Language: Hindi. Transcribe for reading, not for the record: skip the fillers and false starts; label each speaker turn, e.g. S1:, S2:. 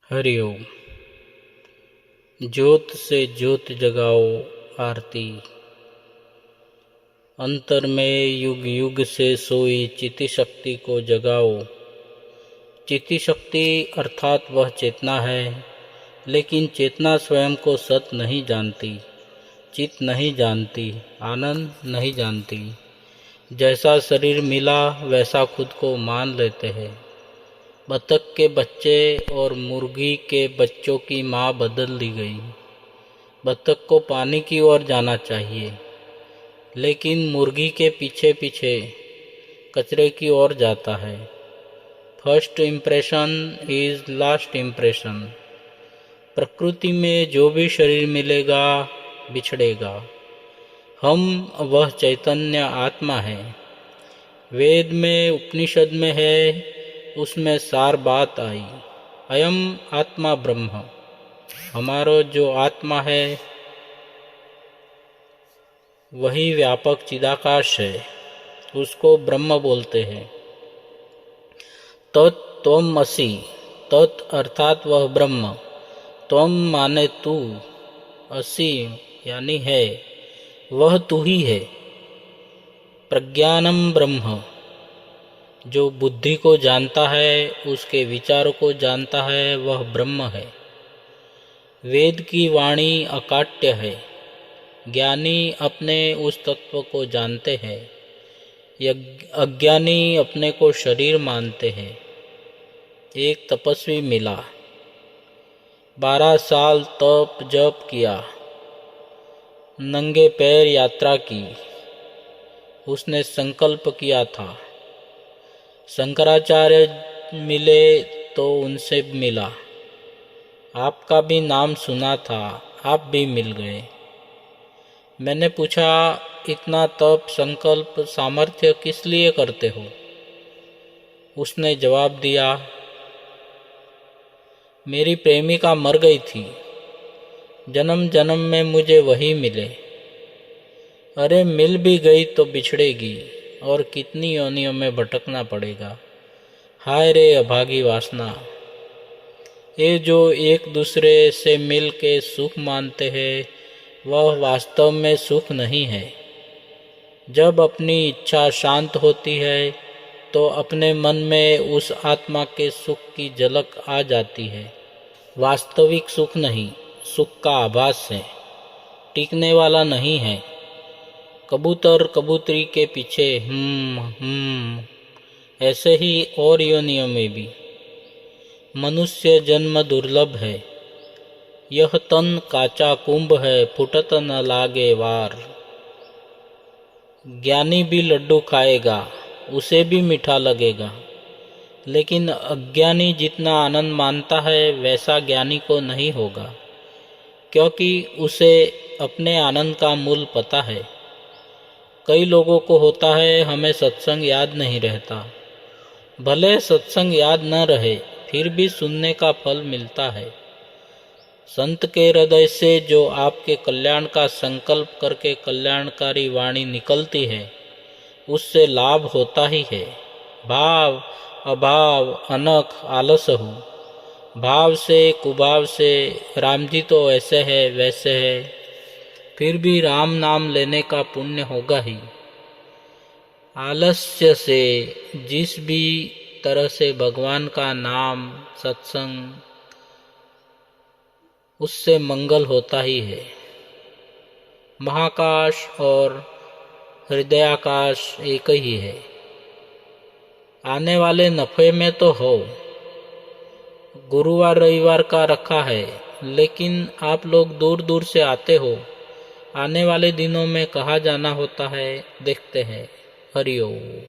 S1: हरिओम। ज्योत से ज्योत जगाओ आरती, अंतर में युग युग से सोई चिति शक्ति को जगाओ। चिति शक्ति अर्थात वह चेतना है, लेकिन चेतना स्वयं को सत नहीं जानती, चित नहीं जानती, आनंद नहीं जानती। जैसा शरीर मिला वैसा खुद को मान लेते हैं। बतख के बच्चे और मुर्गी के बच्चों की माँ बदल दी गई। बतख को पानी की ओर जाना चाहिए, लेकिन मुर्गी के पीछे पीछे कचरे की ओर जाता है। First impression is last impression. प्रकृति में जो भी शरीर मिलेगा बिछड़ेगा। हम वह चैतन्य आत्मा है। वेद में उपनिषद में है, उसमें सार बात आई, अयम आत्मा ब्रह्म। हमारा जो आत्मा है वही व्यापक चिदाकाश है, उसको ब्रह्म बोलते हैं। तत् त्वम असि, तत् अर्थात वह ब्रह्म, त्वम माने तू, असि यानी है, वह तू ही है। प्रज्ञानम ब्रह्म, जो बुद्धि को जानता है, उसके विचारों को जानता है, वह ब्रह्म है। वेद की वाणी अकाट्य है। ज्ञानी अपने उस तत्व को जानते हैं, अज्ञानी अपने को शरीर मानते हैं। एक तपस्वी मिला, 12 साल तप जप किया, नंगे पैर यात्रा की। उसने संकल्प किया था। शंकराचार्य मिले तो उनसे मिला, आपका भी नाम सुना था, आप भी मिल गए। मैंने पूछा, इतना तप संकल्प सामर्थ्य किस लिए करते हो? उसने जवाब दिया, मेरी प्रेमिका मर गई थी, जन्म जन्म में मुझे वही मिले। अरे मिल भी गई तो बिछड़ेगी, और कितनी योनियों में भटकना पड़ेगा। हाय रे अभागी वासना। ये जो एक दूसरे से मिल के सुख मानते हैं, वह वास्तव में सुख नहीं है। जब अपनी इच्छा शांत होती है तो अपने मन में उस आत्मा के सुख की झलक आ जाती है। वास्तविक सुख नहीं, सुख का आभास है, टिकने वाला नहीं है। कबूतर कबूतरी के पीछे ऐसे ही और योनियों में भी। मनुष्य जन्म दुर्लभ है, यह तन काचा कुंभ है, फुटत न लागे वार। ज्ञानी भी लड्डू खाएगा, उसे भी मीठा लगेगा, लेकिन अज्ञानी जितना आनंद मानता है वैसा ज्ञानी को नहीं होगा, क्योंकि उसे अपने आनंद का मूल पता है। कई लोगों को होता है, हमें सत्संग याद नहीं रहता। भले सत्संग याद न रहे, फिर भी सुनने का फल मिलता है। संत के हृदय से जो आपके कल्याण का संकल्प करके कल्याणकारी वाणी निकलती है, उससे लाभ होता ही है। भाव अभाव अनख आलस हो, भाव से कुभाव से राम जी तो ऐसे है वैसे है, फिर भी राम नाम लेने का पुण्य होगा ही। आलस्य से जिस भी तरह से भगवान का नाम सत्संग, उससे मंगल होता ही है। महाकाश और हृदयाकाश एक ही है। आने वाले नफे में तो हो, गुरुवार रविवार का रखा है, लेकिन आप लोग दूर दूर से आते हो। आने वाले दिनों में कहाँ जाना होता है, देखते हैं। हरिओम।